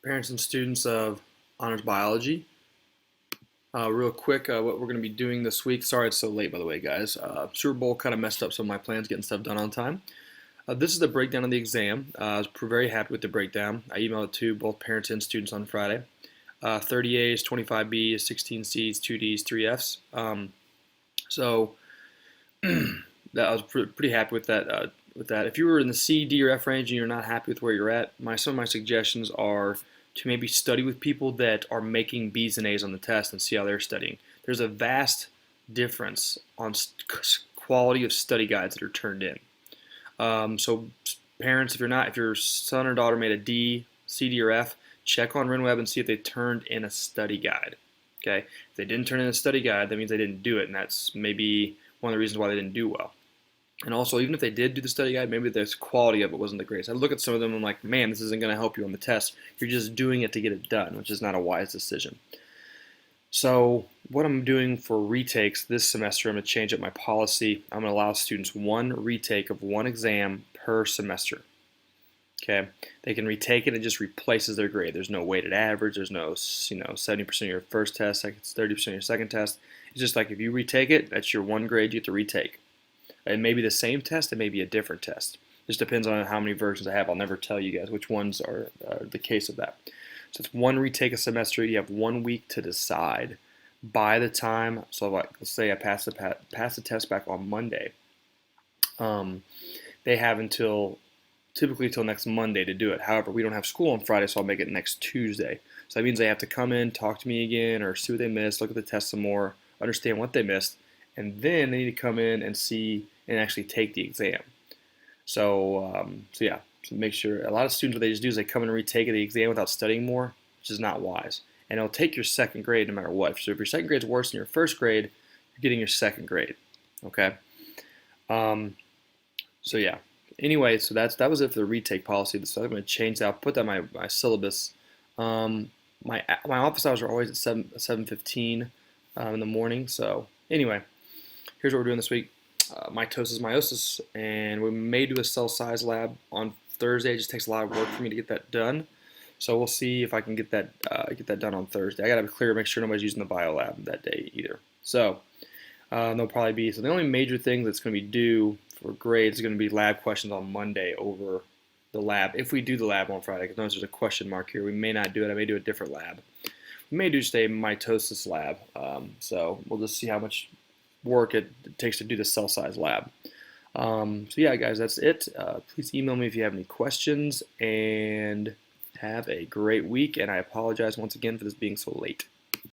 Parents and students of honors biology. Real quick, what we're going to be doing this week. Sorry it's so late, by the way, guys. Super Bowl kind of messed up some of my plans getting stuff done on time. This is the breakdown of the exam. I was very happy with the breakdown. I emailed it to both parents and students on Friday. 30 A's, 25 B's, 16 C's, 2 D's, 3 F's. So I was pretty happy with that. If you were in the C, D, or F range and you're not happy with where you're at, some of my suggestions are to maybe study with people that are making B's and A's on the test and see how they're studying. There's a vast difference on quality of study guides that are turned in. So parents, if your son or daughter made a D, C, D, or F, check on RenWeb and see if they turned in a study guide. Okay, if they didn't turn in a study guide, that means they didn't do it, and that's maybe one of the reasons why they didn't do well. And also, even if they did do the study guide, maybe the quality of it wasn't the greatest. I look at some of them and I'm like, man, this isn't going to help you on the test. You're just doing it to get it done, which is not a wise decision. So what I'm doing for retakes this semester, I'm going to change up my policy. I'm going to allow students one retake of one exam per semester. Okay, they can retake it and it just replaces their grade. There's no weighted average. There's no 70% of your first test, 30% of your second test. It's just like if you retake it, that's your one grade you get to retake. It may be the same test, it may be a different test. Just depends on how many versions I have. I'll never tell you guys which ones are the case of that. So it's one retake a semester. You have 1 week to decide. By the time, so like let's say I pass the test back on Monday, they have typically till next Monday to do it. However, we don't have school on Friday, so I'll make it next Tuesday. So that means they have to come in, talk to me again, or see what they missed, look at the test some more, understand what they missed, and then they need to come in and see and actually take the exam. So yeah, so make sure. A lot of students, what they just do is they come in and retake the exam without studying more, which is not wise. And it'll take your second grade no matter what. So if your second grade is worse than your first grade, you're getting your second grade. Okay. So yeah. Anyway, so that was it for the retake policy. So I'm going to change that. I'll put that in my syllabus. My office hours are always at 7:15 in the morning. So anyway, here's what we're doing this week. Mitosis, meiosis, and we may do a cell size lab on Thursday. It just takes a lot of work for me to get that done. So we'll see if I can get that done on Thursday. I got to be clear, make sure nobody's using the bio lab that day either. So there'll probably be, so the only major thing that's going to be due for grades is going to be lab questions on Monday over the lab. If we do the lab on Friday, because notice there's a question mark here. We may not do it. I may do a different lab. We may do just a mitosis lab. So we'll just see how much work it takes to do the cell size lab. So yeah, guys, that's it. Please email me if you have any questions, and have a great week. And I apologize once again for this being so late.